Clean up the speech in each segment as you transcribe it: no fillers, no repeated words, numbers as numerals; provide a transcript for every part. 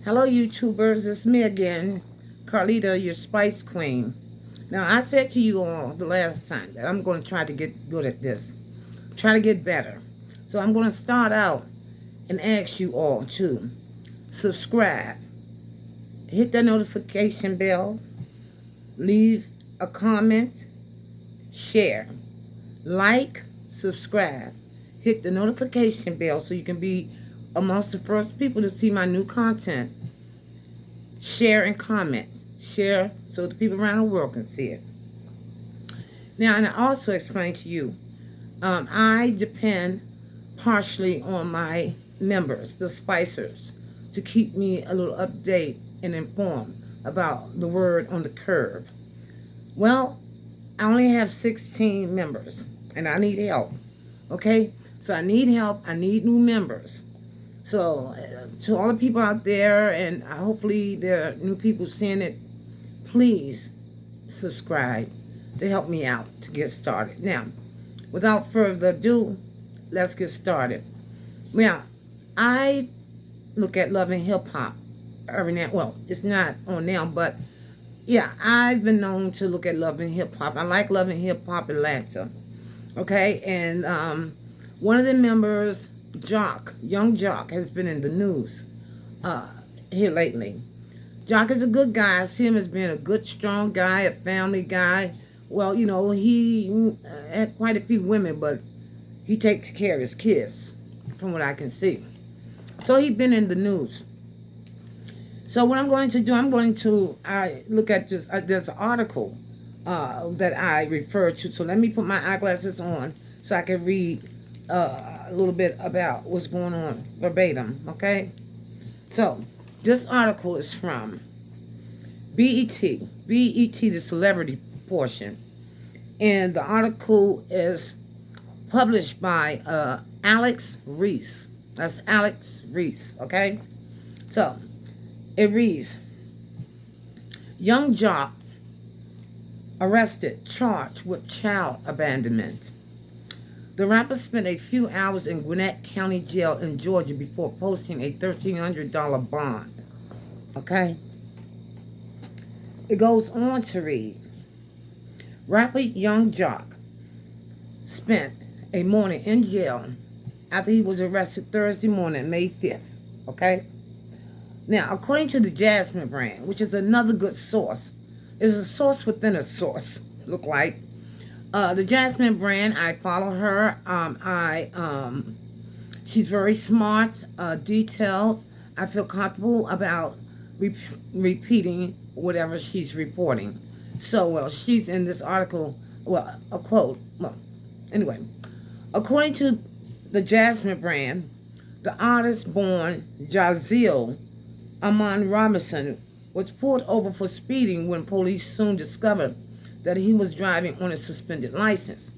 Hello, YouTubers. It's me again, Carlita, your Spice Queen. Now, I said to you all the last time that I'm going to try to get good at this, try to get better. So I'm going to start out and ask you all to subscribe, hit the notification bell, leave a comment, share, like, subscribe, hit the notification bell so you can be amongst the first people to see my new content. Share and comment. Share so the people around the world can see it. Now, and I also explained to you, I depend partially on my members, the Spicers, to keep me a little update and informed about the word on the curb. Well, I only have 16 members, and I need help. Okay? So I need help. I need new members. So, to all the people out there, and hopefully there are new people seeing it, please subscribe to help me out to get started. Now, without further ado, let's get started. Now, I look at Love and Hip Hop every now. Well, it's not on now, but yeah, I've been known to look at Love and Hip Hop. I like Love and Hip Hop Atlanta. Okay, and one of the members, young Jock, has been in the news uh, here lately. Jock is a good guy. I see him as being a good, strong guy, a family guy. Well, he had quite a few women, but he takes care of his kids, from what I can see. So he's been in the news. So what I'm going to do, I'm going to look at this. There's an article that I refer to. So let me put my eyeglasses on so I can read a little bit about what's going on verbatim, okay? So, this article is from BET, the celebrity portion. And the article is published by Alex Reese. That's Alex Reese, okay? So, it reads, Young Jock arrested, charged with child abandonment. The rapper spent a few hours in Gwinnett County Jail in Georgia before posting a $1,300 bond. Okay? It goes on to read, rapper Young Jock spent a morning in jail after he was arrested Thursday morning, May 5th. Okay? Now, according to the Jasmine brand, which is another good source, is a source within a source, look like. The Jasmine brand, I follow her. She's very smart, detailed. I feel comfortable about repeating whatever she's reporting. So, well, she's in this article. Well, a quote. Well, anyway, according to the Jasmine brand, the artist born Jazeel Amon Robinson was pulled over for speeding when police soon discovered that he was driving on a suspended license.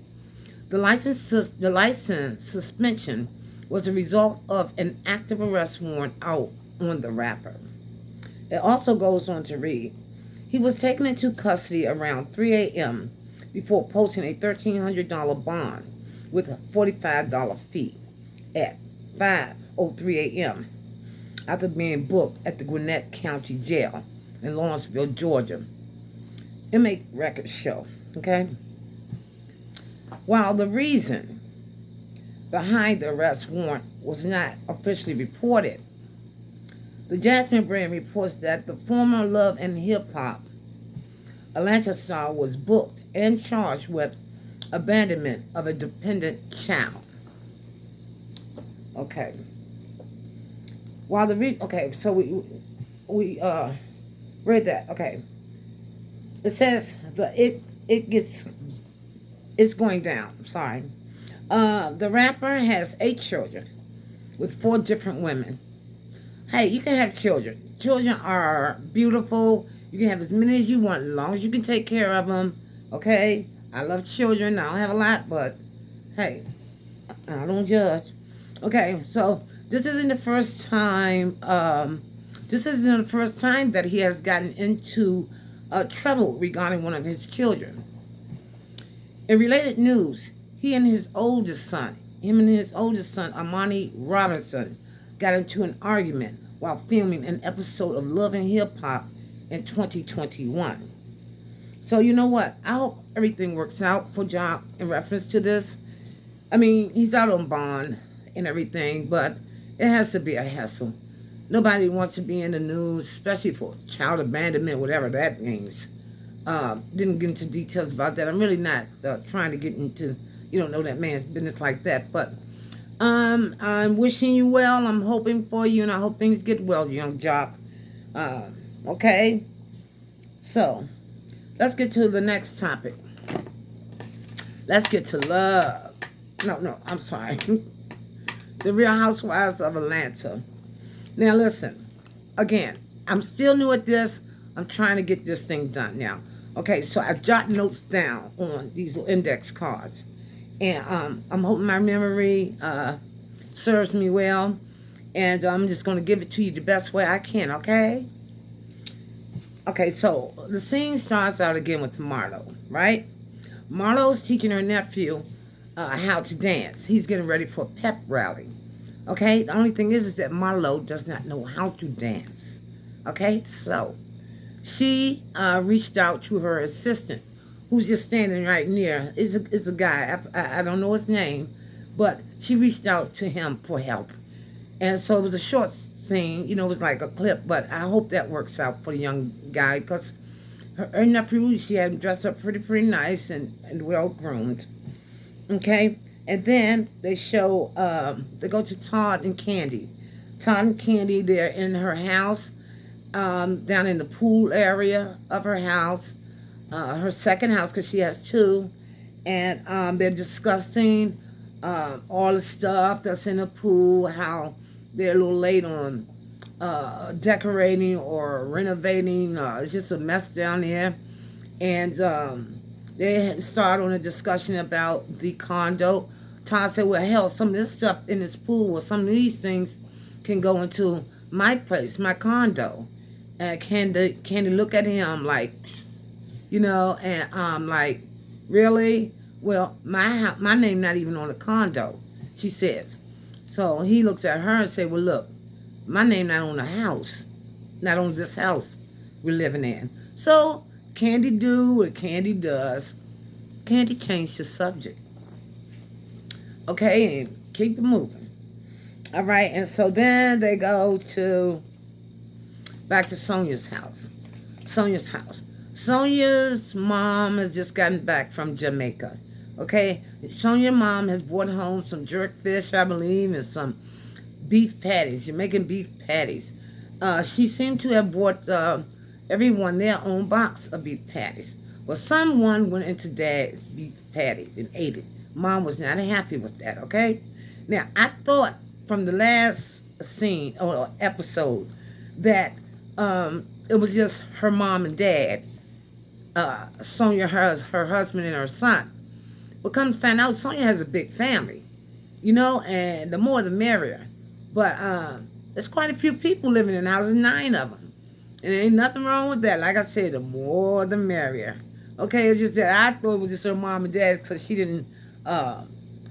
The license suspension was a result of an active arrest warrant out on the rapper. It also goes on to read, he was taken into custody around 3 a.m. before posting a $1,300 bond with a $45 fee at 5:03 a.m. after being booked at the Gwinnett County Jail in Lawrenceville, Georgia. It make records show, okay? While the reason behind the arrest warrant was not officially reported, the Jasmine brand reports that the former Love and Hip Hop Atlanta star was booked and charged with abandonment of a dependent child. Okay. While okay, so we read that. Okay. It says it's going down. Sorry. The rapper has 8 children with 4 different women. Hey, you can have children. Children are beautiful. You can have as many as you want, as long as you can take care of them. Okay? I love children. I don't have a lot, but hey, I don't judge. Okay, so this isn't the first time. This isn't the first time that he has gotten into trouble regarding one of his children. In related news, him and his oldest son, Amani Robinson, got into an argument while filming an episode of Love and Hip Hop in 2021. So you know what? I hope everything works out for Jock in reference to this. I mean, he's out on bond and everything, but it has to be a hassle. Nobody wants to be in the news, especially for child abandonment, whatever that means. Didn't get into details about that. I'm really not trying to get into, know that man's business like that. But I'm wishing you well. I'm hoping for you, and I hope things get well, young Jock. Okay? So, let's get to the next topic. Let's get to love. No, I'm sorry. The Real Housewives of Atlanta. Now, listen. Again, I'm still new at this. I'm trying to get this thing done now. Okay, so I jot notes down on these little index cards. And I'm hoping my memory serves me well. And I'm just going to give it to you the best way I can, okay? Okay, so the scene starts out again with Marlo, right? Marlo's teaching her nephew how to dance. He's getting ready for a pep rally. Okay, the only thing is that Marlo does not know how to dance. Okay, so she reached out to her assistant, who's just standing right near. It's a guy. I don't know his name, but she reached out to him for help. And so it was a short scene. It was like a clip, but I hope that works out for the young guy because her nephew, she had him dressed up pretty nice and well groomed. Okay, and then they show, they go to Todd and Candy. Todd and Candy, they're in her house, down in the pool area of her house, her second house because she has two, and they're discussing all the stuff that's in the pool, how they're a little late on decorating or renovating. It's just a mess down there, and they start on a discussion about the condo. Todd said, well, hell, some of this stuff in this pool or some of these things can go into my place, my condo. And Candy look at him like, and like, really? Well, my name not even on the condo, she says. So he looks at her and say, well, look, my name not on the house, not on this house we're living in. So Candy do what Candy does. Candy changed the subject. Okay, and keep it moving. All right, and so then they go back to Sonia's house. Sonia's mom has just gotten back from Jamaica. Okay, Sonia's mom has brought home some jerk fish, I believe, and some beef patties, Jamaican beef patties. She seemed to have brought everyone their own box of beef patties. Well, someone went into Dad's beef patties and ate it. Mom was not happy with that, okay? Now, I thought from the last scene or episode that it was just her mom and dad, Sonia, her husband, and her son. But come to find out, Sonia has a big family, and the more the merrier. But there's quite a few people living in the house, 9 of them. And there ain't nothing wrong with that. Like I said, the more the merrier. Okay, it's just that I thought it was just her mom and dad because she didn't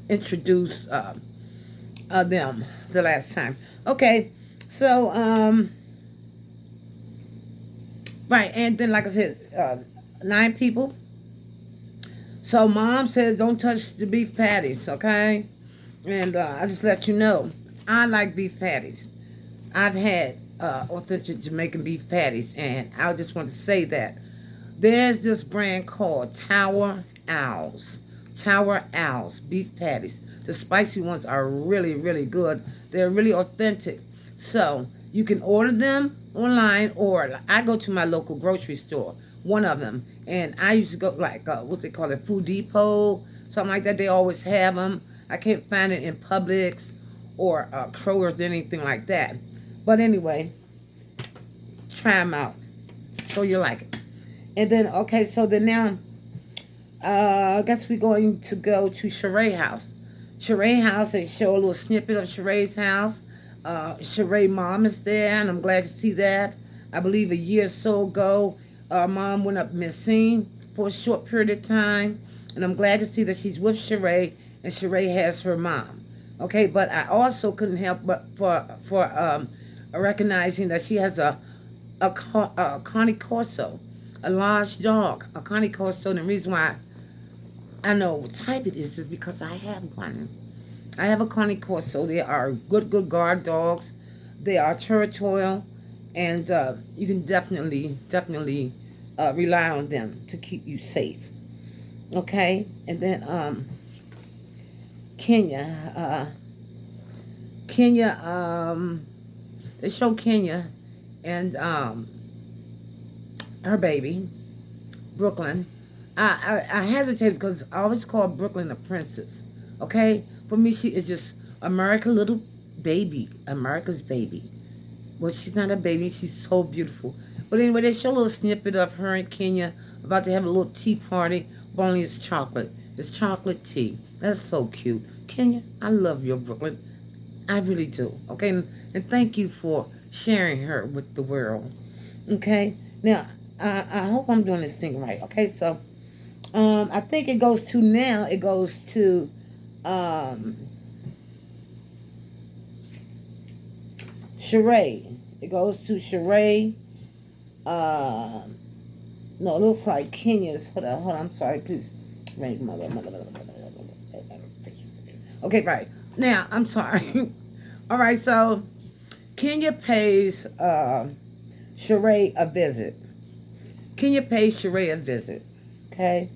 introduce them the last time. Okay, so, right, and then like I said, 9 people. So mom says don't touch the beef patties, okay? And I just let you know, I like beef patties. I've had authentic Jamaican beef patties, and I just want to say that there's this brand called Tower Owls beef patties. The spicy ones are really, really good. They're really authentic. So you can order them online, or I go to my local grocery store, one of them, and I used to go like what they call it, Food Depot, something like that. They always have them. I can't find it in Publix or Kroger's, anything like that. But anyway, try them out. So you like it. And then, okay, so then now, I guess we're going to go to Sheree's house. Sheree's house, they show a little snippet of Sheree's house. Sheree's mom is there, and I'm glad to see that. I believe a year or so ago, mom went up missing for a short period of time, and I'm glad to see that she's with Sheree, and Sheree has her mom. Okay, but I also couldn't help but for recognizing that she has a Connie Corso, a large dog, a Connie Corso. And the reason why I know what type it is because I have one. I have a Connie Corso. They are good guard dogs. They are territorial, and you can definitely rely on them to keep you safe. Okay, and then Kenya, Kenya, they show Kenya and her baby, Brooklyn. I hesitate because I always call Brooklyn a princess. Okay, for me she is just America's little baby, America's baby. Well, she's not a baby. She's so beautiful. But anyway, they show a little snippet of her and Kenya about to have a little tea party. But only it's chocolate. It's chocolate tea. That's so cute. Kenya, I love your Brooklyn. I really do. Okay, and thank you for sharing her with the world. Okay, now I hope I'm doing this thing right. Okay, so I think it goes to now. It goes to Sheree. It goes to Sheree. No, it looks like Kenya's. Hold on. I'm sorry. Please. Okay, right. Now, I'm sorry. All right, so Kenya pays Sheree a visit. Kenya pays Sheree a visit. Okay?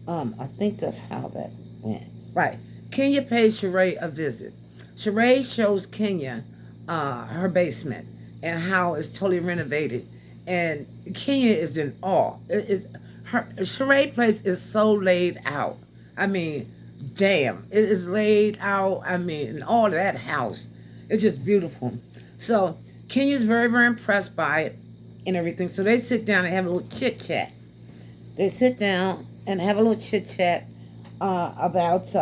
I think that's how that went. Right. Kenya pays Sheree a visit. Sheree shows Kenya her basement and how it's totally renovated. And Kenya is in awe. Her Sheree place is so laid out. I mean, damn, it is laid out. I mean, all that house, it's just beautiful. So Kenya's very impressed by it and everything. So they sit down and have a little chit chat. They sit down and have a little chit chat about.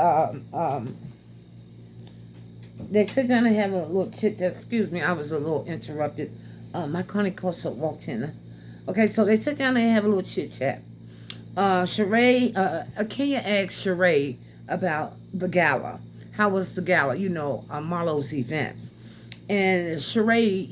They sit down and have a little chit chat. Excuse me, I was a little interrupted. My Connie Corso walked in. Okay, so they sit down and have a little chit chat. Sheree, Kenya asked Sheree about the gala. How was the gala? You know, Marlo's event. And Sheree,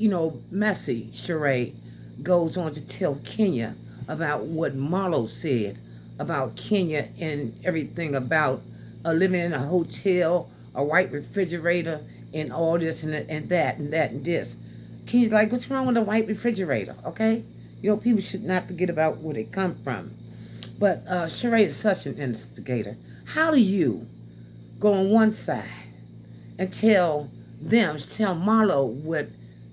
messy Sheree, goes on to tell Kenya about what Marlo said about Kenya and everything about living in a hotel, a white refrigerator, and all this and that and this. Kenya's like, what's wrong with a white refrigerator? Okay, people should not forget about where they come from. But Sheree is such an instigator. How do you go on one side and tell Marlo what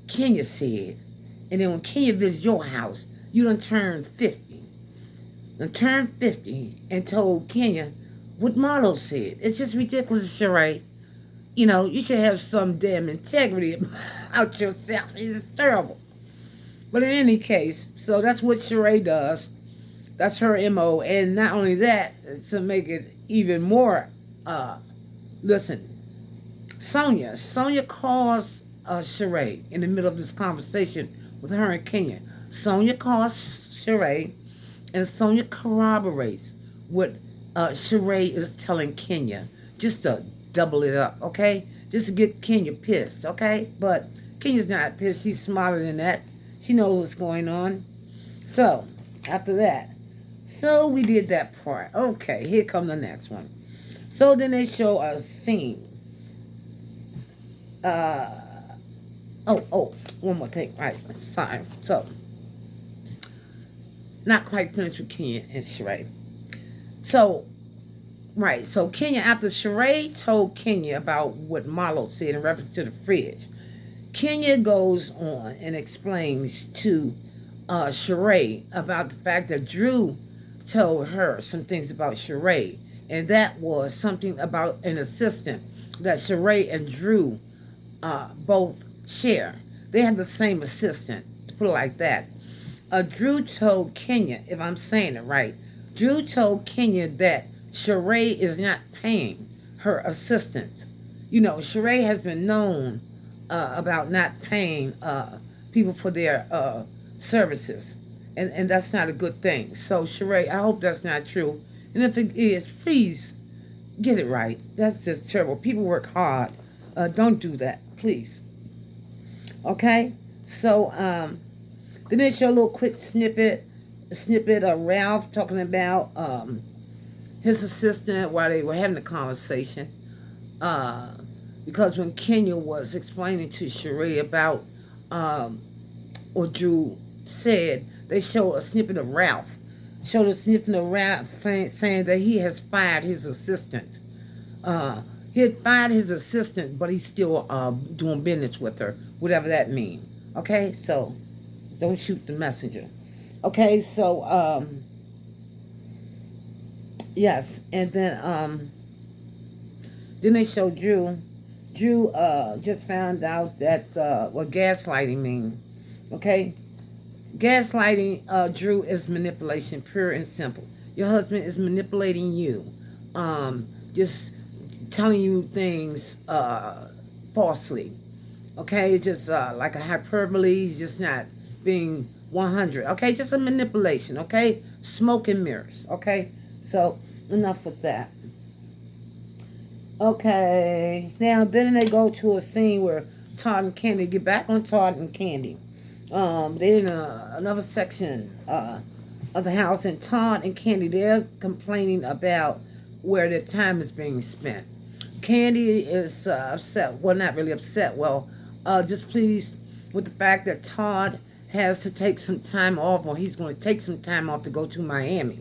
Kenya said, and then when Kenya visits your house, you done turned 50. Done turned 50 and told Kenya what Marlo said. It's just ridiculous, Sheree. You should have some damn integrity about yourself. It's terrible. But in any case, so that's what Sheree does. That's her MO. And not only that, to make it even more, listen, Sonia calls Sheree in the middle of this conversation with her and Kenya. Sonia calls Sheree, and Sonia corroborates what Sheree is telling Kenya, just to double it up, okay? Just to get Kenya pissed, okay? But Kenya's not pissed. She's smarter than that. She knows what's going on. So, after that, so we did that part. Okay, here come the next one. So then they show a scene. One more thing. Right, sorry. So, not quite finished with Kenya and Sheree. So, right, so Kenya, after Sheree told Kenya about what Marlo said in reference to the fridge, Kenya goes on and explains to Sheree about the fact that Drew told her some things about Sheree, and that was something about an assistant that Sheree and Drew both share. They have the same assistant, to put it like that. Drew told Kenya, if I'm saying it right, Drew told Kenya that Sheree is not paying her assistant. Sheree has been known about not paying people for their services. And that's not a good thing. So, Sheree, I hope that's not true. And if it is, please get it right. That's just terrible. People work hard. Don't do that, please. Okay, so then they show a little quick snippet of Ralph talking about his assistant while they were having a conversation. Uh, because when Kenya was explaining to Sheree about um, what Drew said, they showed a snippet of Ralph. Showed a snippet of Ralph saying that he has fired his assistant. Uh, he had fired his assistant, but he's still doing business with her, whatever that means. Okay, so don't shoot the messenger. Okay, so yes, and then they show Drew. Drew just found out that what gaslighting means. Okay, gaslighting, Drew, is manipulation, pure and simple. Your husband is manipulating you, just telling you things falsely. Okay, it's just like a hyperbole. He's just not being 100. Okay, just a manipulation. Okay, smoke and mirrors. Okay, so enough with that. Okay, now then they go to a scene where Todd and Candy get back on Todd and Candy. They're in another section of the house, and Todd and Candy, they're complaining about where their time is being spent. Candy is upset. Well, not really upset. Well, just pleased with the fact that Todd has to take some time off, or he's going to take some time off to go to Miami.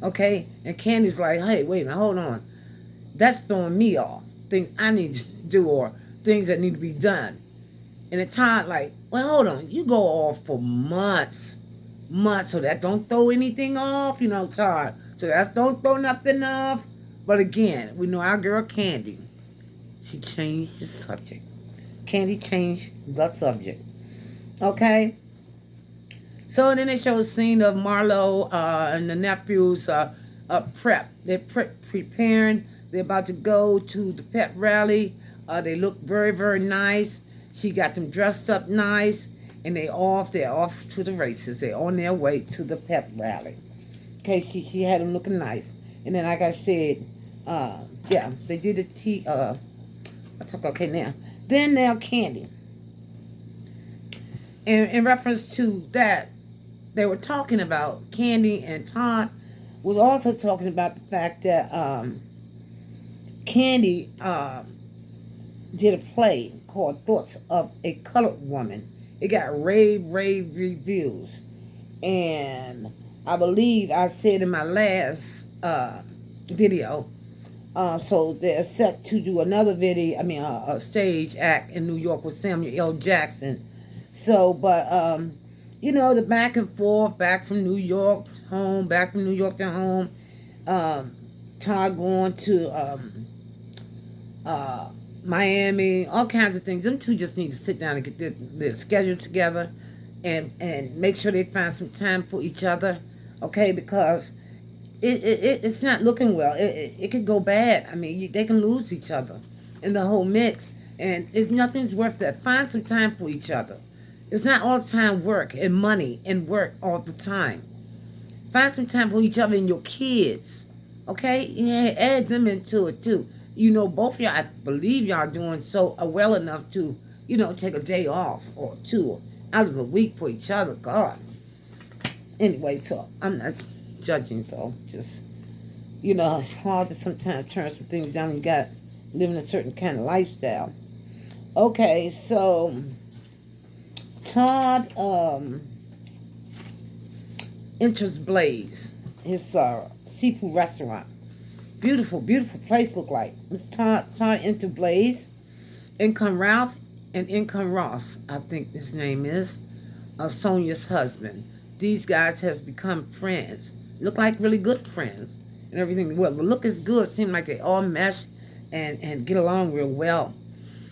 Okay? And Candy's like, hey, wait a minute, hold on. That's throwing me off. Things I need to do, or things that need to be done. And the Todd like, well, hold on. You go off for months. Months. So that don't throw anything off, Todd. So that don't throw nothing off. But again, we know our girl Candy. She changed the subject. Candy changed the subject. Okay? So then they show a scene of Marlo and the nephews prep. They're preparing. They're about to go to the pep rally. They look very, very nice. She got them dressed up nice. And they're off to the races. They're on their way to the pep rally. Okay, she had them looking nice. And then, like I said, yeah, they did the tea. I took okay now. Then now Candy. In reference to that, they were talking about Candy, and Todd was also talking about the fact that Candy did a play called Thoughts of a Colored Woman. It got rave reviews. And I believe I said in my last video, so they're set to do another video, a stage act in New York with Samuel L. Jackson. So, but, the back and forth, back from New York home, back from New York to home, Todd going to Miami, all kinds of things. Them two just need to sit down and get their schedule together and make sure they find some time for each other, okay? Because it's not looking well. It could go bad. They can lose each other in the whole mix, and nothing's worth that. Find some time for each other. It's not all the time work and money and work all the time. Find some time for each other and your kids, okay? Yeah, add them into it too. Both of y'all, I believe y'all doing so well enough to, take a day off or two out of the week for each other. God. Anyway, so I'm not judging, though. Just, it's hard to sometimes turn some things down. You got living a certain kind of lifestyle. Okay, so Todd enters Blaze, his seafood restaurant. Beautiful, beautiful place look like. It's Todd into Blaze. In come Ralph, and in come Ross, I think his name is, Sonia's husband. These guys has become friends. Look like really good friends and everything. Well, the look is good. Seem like they all mesh and get along real well.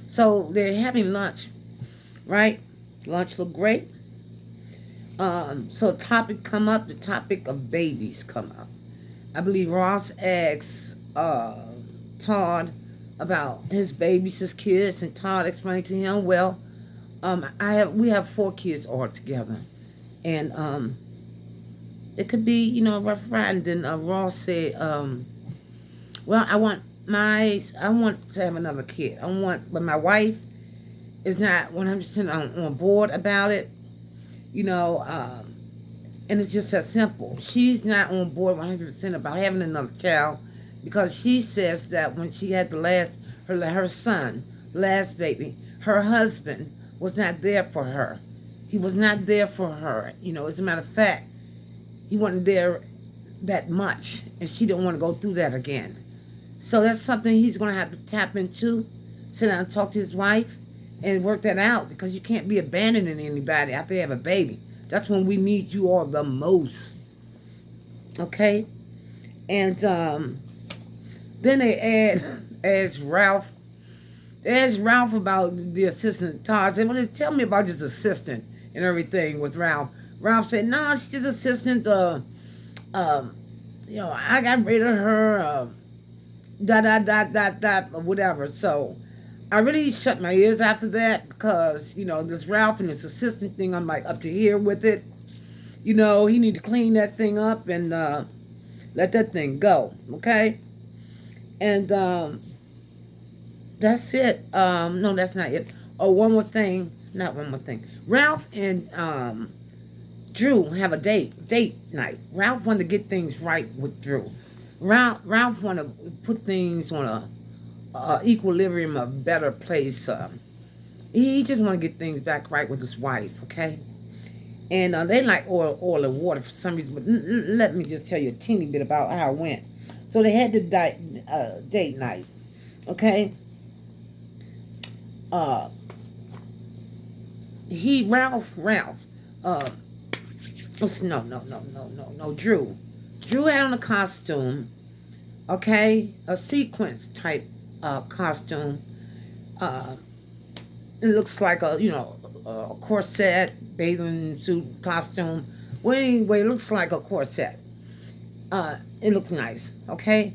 So they're having lunch, right? Lunch look great. So topic come up. The topic of babies come up. I believe Ross asks Todd about his babies, his kids, and Todd explained to him, well, we have 4 kids all together, and it could be a rough ride. And then Ross said, well, I want to have another kid. But my wife is not 100% on board about it, you know, and it's just that simple. She's not on board 100% about having another child because she says that when she had the last, her son, last baby, her husband was not there for her. He was not there for her. You know, as a matter of fact, he wasn't there that much, and she didn't want to go through that again. So that's something he's going to have to tap into, sit down and talk to his wife, and work that out because you can't be abandoning anybody after they have a baby. That's when we need you all the most. Okay? And then they asked Ralph. They asked Ralph about the assistant. Todd said, well, tell me about his assistant and everything with Ralph. Ralph said, no, she's assistant. You know, I got rid of her. Whatever. So I really shut my ears after that because, you know, this Ralph and this assistant thing, I'm like up to here with it. You know, he need to clean that thing up and let that thing go, okay? And that's it. No, that's not it. Oh, one more thing. Not one more thing. Ralph and Drew have a date night. Ralph wanted to get things right with Drew. Ralph want to put things on a equilibrium, a better place. He just want to get things back right with his wife, okay? And they like oil and water for some reason. But let me just tell you a teeny bit about how it went. So they had the date night, okay? Drew. Drew had on a costume, okay? A sequence type costume. It looks like a corset, bathing suit costume. Well, anyway, it looks like a corset. It looks nice, okay?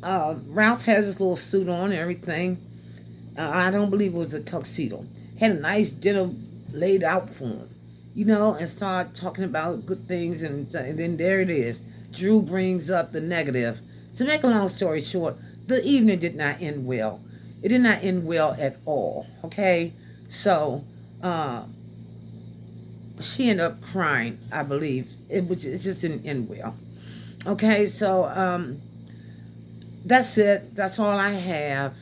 Ralph has his little suit on and everything. I don't believe it was a tuxedo. Had a nice dinner laid out for him, you know, and started talking about good things, and then there it is. Drew brings up the negative. To make a long story short, the evening did not end well. It did not end well at all, okay? So, she ended up crying, I believe. It just didn't end well. Okay, so, that's it. That's all I have.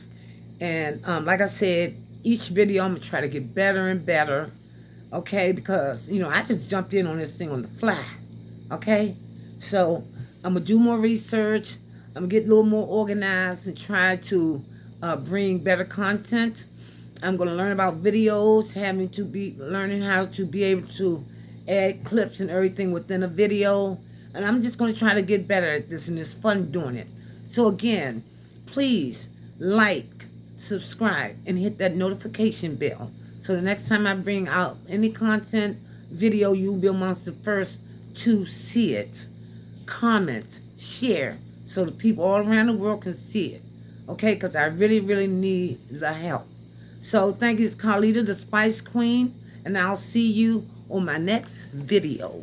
And like I said, each video I'm going to try to get better and better, okay? Because, you know, I just jumped in on this thing on the fly, okay? So I'm going to do more research. I'm going to get a little more organized and try to bring better content. I'm going to learn about videos, learning how to be able to add clips and everything within a video. And I'm just going to try to get better at this, and it's fun doing it. So again, please like, subscribe, and hit that notification bell. So the next time I bring out any content, video, you'll be amongst the first to see it. Comment, share, so the people all around the world can see it. Okay, because I really, really need the help. So thank you, Carlita, the Spice Queen, and I'll see you on my next video.